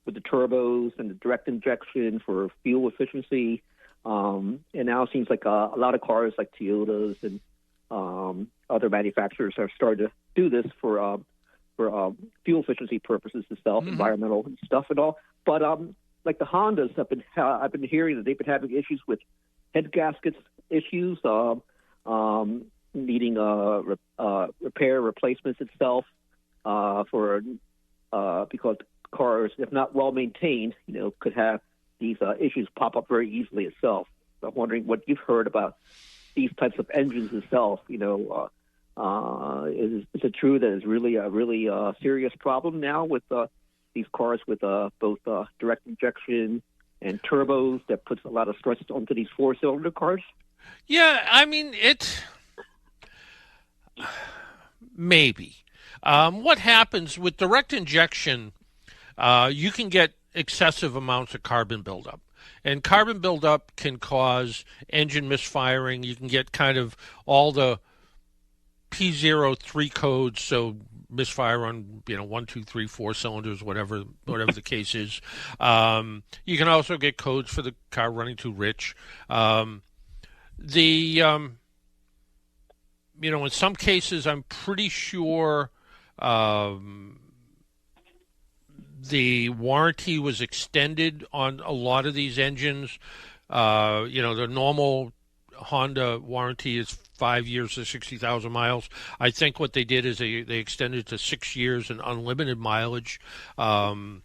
turbos and the direct injection for fuel efficiency. And now it seems like a lot of cars, like Toyotas and other manufacturers, are starting to do this for fuel efficiency purposes itself, environmental stuff and all. But like the Hondas, I've been hearing that they've been having issues with head gaskets issues, needing repair replacements itself. Because cars, if not well maintained, could have these issues pop up very easily itself. So I'm wondering what you've heard about these types of engines itself. Is it true that it's really a serious problem now with these cars with both direct injection and turbos that puts a lot of stress onto these four-cylinder cars? Yeah, I mean, maybe. What happens with direct injection, you can get excessive amounts of carbon buildup. And carbon buildup can cause engine misfiring. You can get kind of all the P03 codes, so misfire on 1, 2, 3, 4 cylinders, whatever the case is. You can also get codes for the car running too rich. In some cases, I'm pretty sure the warranty was extended on a lot of these engines. The normal Honda warranty is 5 years to 60,000 miles. I think what they did is they extended it to 6 years and unlimited mileage on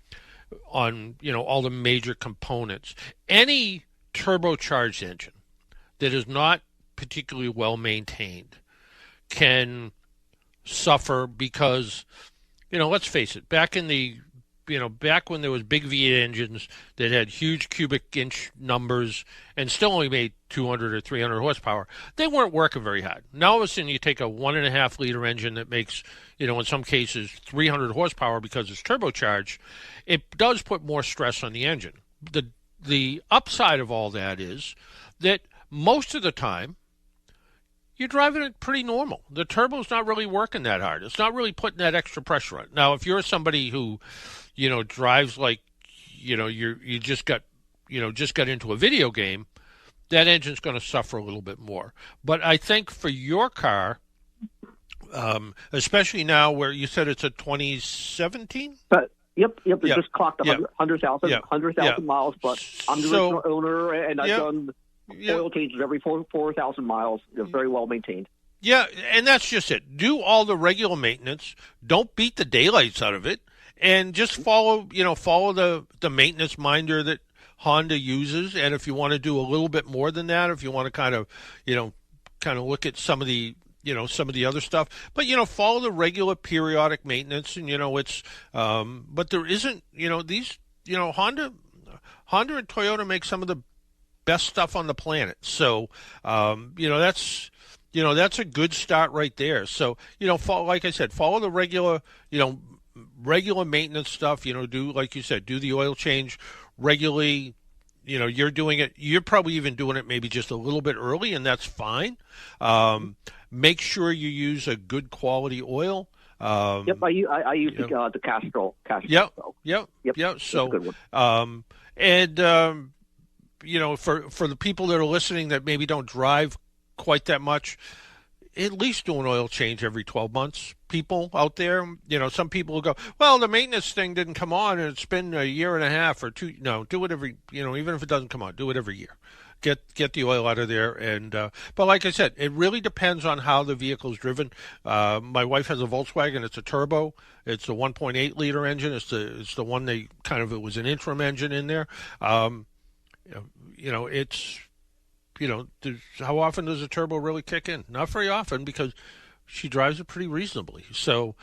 all the major components. Any turbocharged engine that is not particularly well maintained can suffer because, let's face it, back in the back when there was big V8 engines that had huge cubic inch numbers and still only made 200 or 300 horsepower, they weren't working very hard. Now all of a sudden you take a 1.5 liter engine that makes, in some cases 300 horsepower because it's turbocharged, it does put more stress on the engine. The upside of all that is that most of the time you're driving it pretty normal. The turbo's not really working that hard. It's not really putting that extra pressure on. Now, if you're somebody who, drives like, you just got into a video game, that engine's going to suffer a little bit more. But I think for your car, especially now where you said it's a 2017? Yep. It just clocked 100,000 miles, but I'm the original owner, and I've done oil changes every 4,000 miles. They're very well maintained. Yeah, and that's just it. Do all the regular maintenance. Don't beat the daylights out of it, and just follow the maintenance minder that Honda uses. And if you want to do a little bit more than that, if you want to kind of look at some of the other stuff, but follow the regular periodic maintenance. And it's but there isn't these Honda and Toyota make some of the best stuff on the planet. So that's a good start right there. So like I said, follow the regular maintenance stuff. Do, like you said, do the oil change regularly. You're doing it. You're probably even doing it maybe just a little bit early, and that's fine. Make sure you use a good quality oil. I use the Castrol. Yep. So, for the people that are listening that maybe don't drive quite that much, at least do an oil change every 12 months. People out there, some people will go, well, the maintenance thing didn't come on and it's been a year and a half or two. No, do it every, even if it doesn't come on, do it every year. Get the oil out of there. And but like I said, it really depends on how the vehicle is driven. My wife has a Volkswagen. It's a turbo. It's a 1.8 liter engine. It's the one it was an interim engine in there. It's how often does a turbo really kick in? Not very often, because she drives it pretty reasonably. So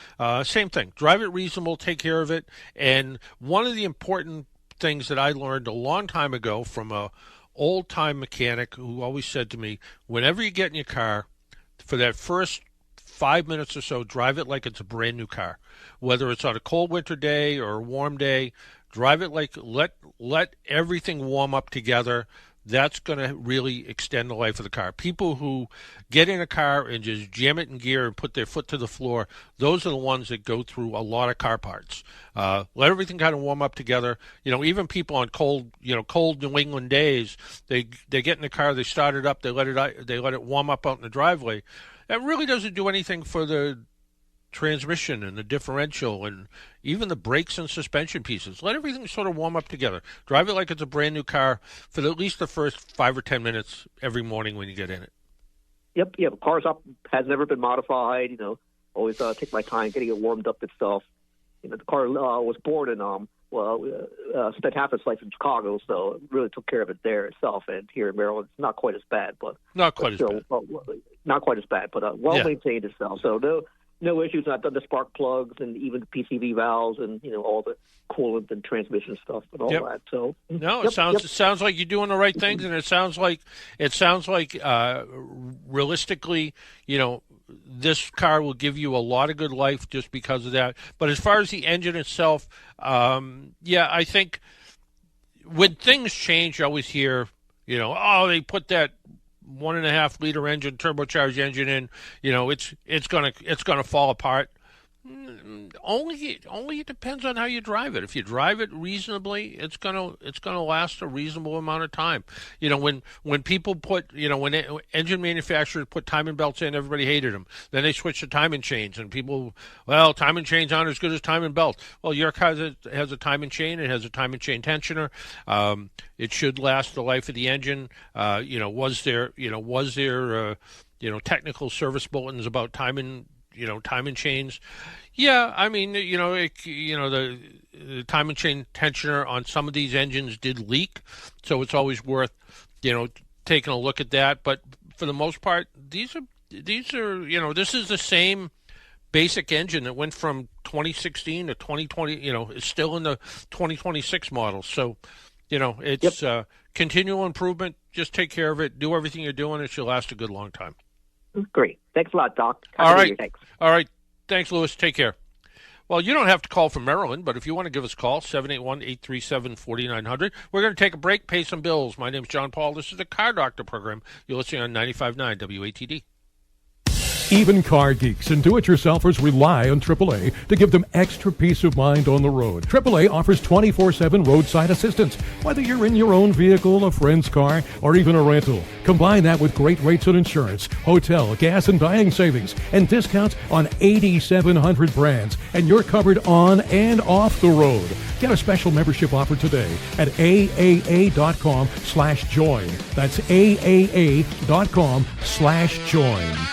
same thing, drive it reasonable, take care of it. And one of the important things that I learned a long time ago from a old-time mechanic who always said to me, whenever you get in your car, for that first 5 minutes or so, drive it like it's a brand new car. Whether it's on a cold winter day or a warm day, drive it like let everything warm up together. That's going to really extend the life of the car. People who get in a car and just jam it in gear and put their foot to the floor, those are the ones that go through a lot of car parts. Let everything kind of warm up together. Even people on cold New England days, they get in the car, they start it up, they let it warm up out in the driveway. That really doesn't do anything for the transmission and the differential and even the brakes and suspension pieces. Let everything sort of warm up together. Drive it like it's a brand new car for at least the first 5 or 10 minutes every morning when you get in it. Yep. Car's up, has never been modified. Always take my time getting it warmed up itself. The car was born in spent half its life in Chicago, so it really took care of it there itself. And here in Maryland, it's not quite as bad, but well maintained itself. So no issues. I've done the spark plugs and even the PCV valves and all the coolant and transmission stuff and all that. So it sounds like you're doing the right things, and it sounds like realistically, this car will give you a lot of good life just because of that. But as far as the engine itself, I think when things change, you always hear, they put that 1.5 liter engine, turbocharged engine in, it's gonna fall apart. Only it depends on how you drive it. If you drive it reasonably, it's gonna last a reasonable amount of time. When people put, when engine manufacturers put timing belts in, everybody hated them. Then they switched to timing chains, and people, timing chains aren't as good as timing belts. Well, your car has a timing chain. It has a timing chain tensioner. It should last the life of the engine. Was there technical service bulletins about timing chains? Yeah, I mean, the timing chain tensioner on some of these engines did leak, so it's always worth, taking a look at that. But for the most part, these are, this is the same basic engine that went from 2016 to 2020, is still in the 2026 model. So, it's continual improvement. Just take care of it. Do everything you're doing. It should last a good long time. Great. Thanks a lot, Doc. All right. Thanks. All right. Thanks, Lewis. Take care. Well, you don't have to call from Maryland, but if you want to give us a call, 781-837-4900. We're going to take a break, pay some bills. My name's John Paul. This is the Car Doctor program. You're listening on 95.9 WATD. Even car geeks and do-it-yourselfers rely on AAA to give them extra peace of mind on the road. AAA offers 24/7 roadside assistance, whether you're in your own vehicle, a friend's car, or even a rental. Combine that with great rates on insurance, hotel, gas, and dining savings, and discounts on 8,700 brands, and you're covered on and off the road. Get a special membership offer today at AAA.com/join. That's AAA.com/join.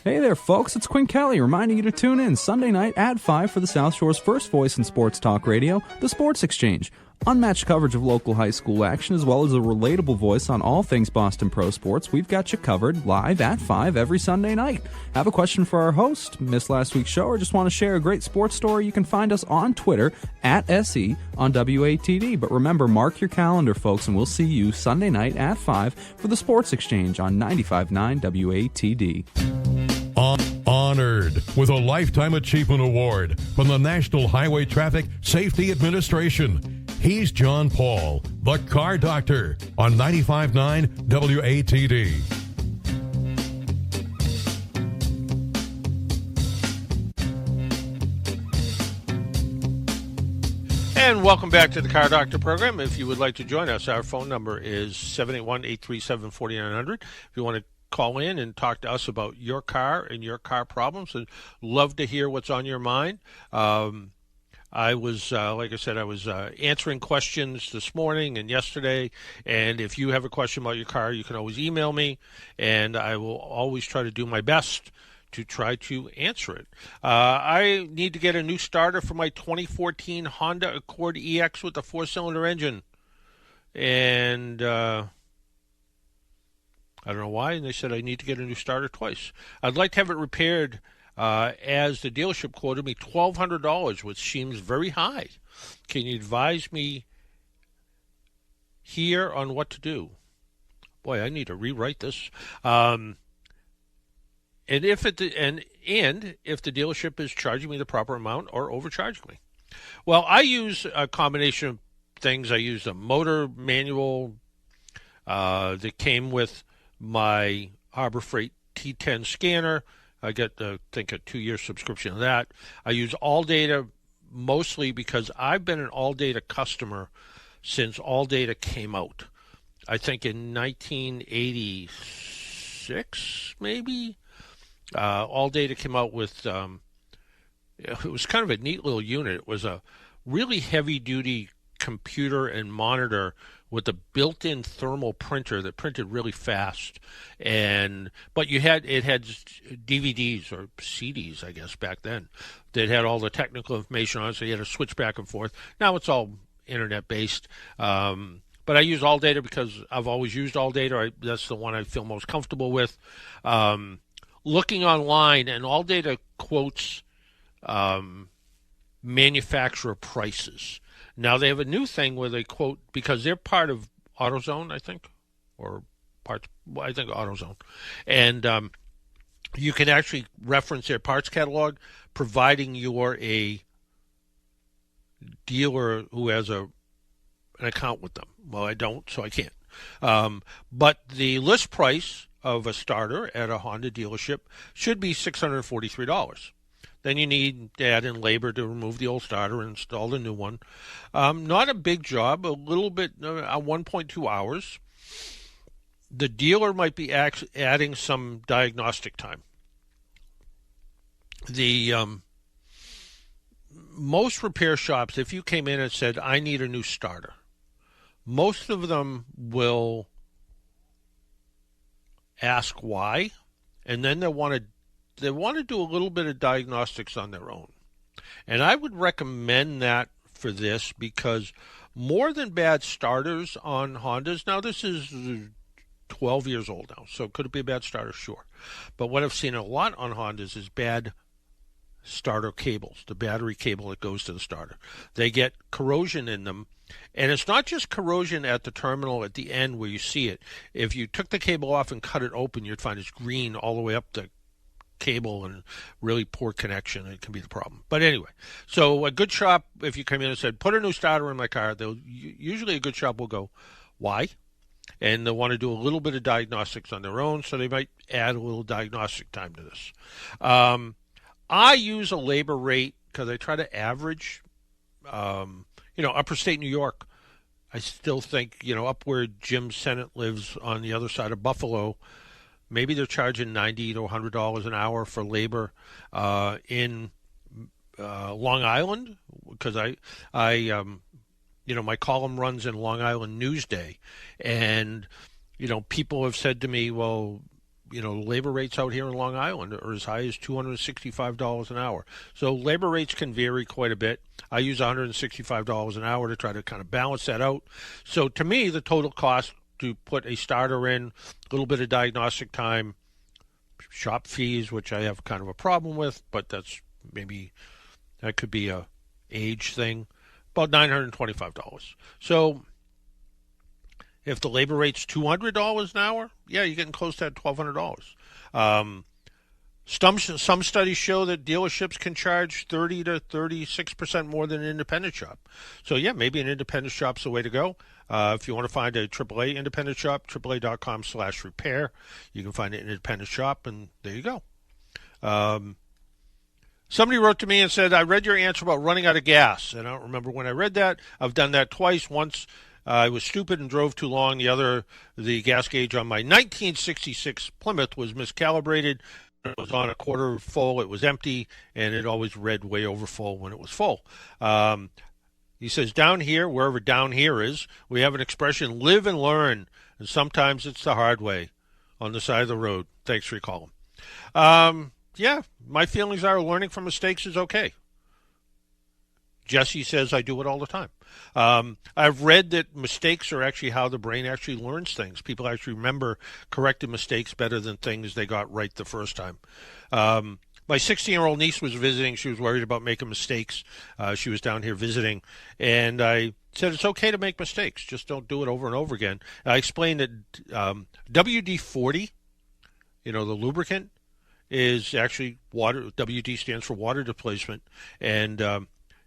Hey there, folks. It's Quinn Kelly reminding you to tune in Sunday night at 5 for the South Shore's first voice in sports talk radio, The Sports Exchange. Unmatched coverage of local high school action as well as a relatable voice on all things Boston Pro Sports. We've got you covered live at 5 every Sunday night. Have a question for our host, missed last week's show, or just want to share a great sports story? You can find us on Twitter at SE on WATD. But remember, mark your calendar, folks, and we'll see you Sunday night at 5 for the Sports Exchange on 95.9 WATD. Honored with a Lifetime Achievement Award from the National Highway Traffic Safety Administration. He's John Paul, the Car Doctor, on 95.9 WATD. And welcome back to the Car Doctor program. If you would like to join us, our phone number is 781-837-4900. If you want to call in and talk to us about your car and your car problems, and love to hear what's on your mind. I was, like I said, answering questions this morning and yesterday, and if you have a question about your car, you can always email me, and I will always try to do my best to try to answer it. I need to get a new starter for my 2014 Honda Accord EX with a 4-cylinder engine, and I don't know why, and they said I need to get a new starter twice. I'd like to have it repaired, as the dealership quoted me $1,200, which seems very high. Can you advise me here on what to do? Boy, I need to rewrite this. And if the dealership is charging me the proper amount or overcharging me. Well, I use a combination of things. I use a motor manual that came with my Harbor Freight T10 scanner. I get, I think, a 2-year subscription of that. I use AllData mostly because I've been an AllData customer since AllData came out. I think in 1986, maybe. AllData came out with, it was kind of a neat little unit. It was a really heavy-duty computer and monitor with a built-in thermal printer that printed really fast, but it had DVDs or CDs, I guess, back then, that had all the technical information on it, so you had to switch back and forth. Now it's all internet-based, but I use AllData because I've always used AllData. That's the one I feel most comfortable with. Looking online, and AllData quotes manufacturer prices. Now, they have a new thing where they quote, because they're part of AutoZone, I think, or AutoZone. And you can actually reference their parts catalog, providing you're a dealer who has an account with them. Well, I don't, so I can't. But the list price of a starter at a Honda dealership should be $643. Then you need to add in labor to remove the old starter and install the new one. Not a big job, a little bit, 1.2 hours. The dealer might be adding some diagnostic time. The most repair shops, if you came in and said, I need a new starter, most of them will ask why, and then they want to do a little bit of diagnostics on their own. And I would recommend that for this, because more than bad starters on Hondas, now this is 12 years old now, so could it be a bad starter? Sure. But what I've seen a lot on Hondas is bad starter cables, the battery cable that goes to the starter. They get corrosion in them. And it's not just corrosion at the terminal at the end where you see it. If you took the cable off and cut it open, you'd find it's green all the way up the cable and really poor connection. It can be the problem. But anyway, so a good shop, if you come in and said, put a new starter in my car, they'll usually a good shop will go, why? And they'll want to do a little bit of diagnostics on their own, so they might add a little diagnostic time to this. I use a labor rate because I try to average, upper state New York. I still think, up where Jim Sennett lives on the other side of Buffalo, maybe they're charging $90 to $100 an hour for labor in Long Island, because my column runs in Long Island Newsday, and people have said to me, well, labor rates out here in Long Island are as high as $265 an hour. So labor rates can vary quite a bit. I use $165 an hour to try to kind of balance that out. So to me, the total cost to put a starter in, a little bit of diagnostic time, shop fees, which I have kind of a problem with, but that could be a age thing, about $925. So if the labor rate's $200 an hour, yeah, you're getting close to that $1,200. Some studies show that dealerships can charge 30 to 36% more than an independent shop. So yeah, maybe an independent shop's the way to go. If you want to find a AAA independent shop, AAA.com/repair, you can find an independent shop, and there you go. Somebody wrote to me and said, I read your answer about running out of gas. And I don't remember when I read that. I've done that twice. Once I was stupid and drove too long. The gas gauge on my 1966 Plymouth was miscalibrated. It was on a quarter full. It was empty, and it always read way over full when it was full. He says, down here, wherever down here is, we have an expression, live and learn, and sometimes it's the hard way on the side of the road. Thanks for your call. Yeah, my feelings are learning from mistakes is okay. Jesse says I do it all the time. I've read that mistakes are actually how the brain actually learns things. People actually remember corrected mistakes better than things they got right the first time. My 16-year-old niece was visiting. She was worried about making mistakes. She was down here visiting, and I said it's okay to make mistakes. Just don't do it over and over again. I explained that WD-40, the lubricant, is actually water. WD stands for water displacement, and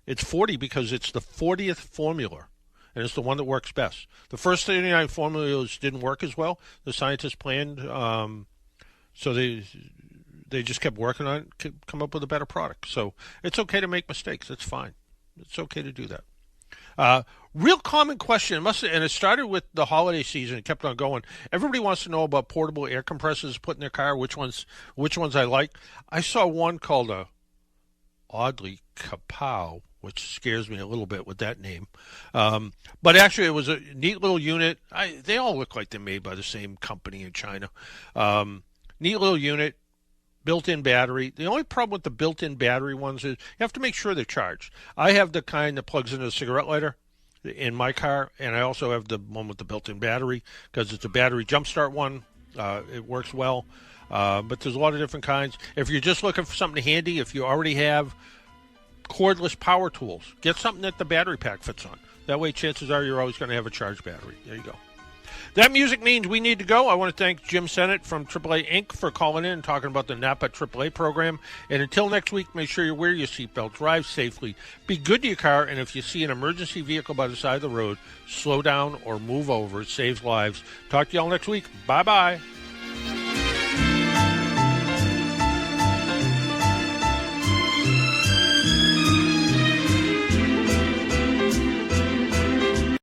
it's 40 because it's the 40th formula, and it's the one that works best. The first 39 formulas didn't work as well. The scientists planned, so they just kept working on it, come up with a better product. So it's okay to make mistakes. It's fine. It's okay to do that. Real common question, and it started with the holiday season. It kept on going. Everybody wants to know about portable air compressors to put in their car. Which ones I like. I saw one called oddly Kapow, which scares me a little bit with that name. But actually, it was a neat little unit. They all look like they're made by the same company in China. Neat little unit. Built-in battery. The only problem with the built-in battery ones is you have to make sure they're charged. I have the kind that plugs into a cigarette lighter in my car, and I also have the one with the built-in battery because it's a battery jumpstart one. It works well, but there's a lot of different kinds. If you're just looking for something handy, if you already have cordless power tools, get something that the battery pack fits on. That way, chances are you're always going to have a charged battery. There you go. That music means we need to go. I want to thank Jim Sennett from AAA Inc. for calling in and talking about the NAPA AAA program. And until next week, make sure you wear your seatbelt, drive safely, be good to your car, and if you see an emergency vehicle by the side of the road, slow down or move over. It saves lives. Talk to y'all next week. Bye-bye.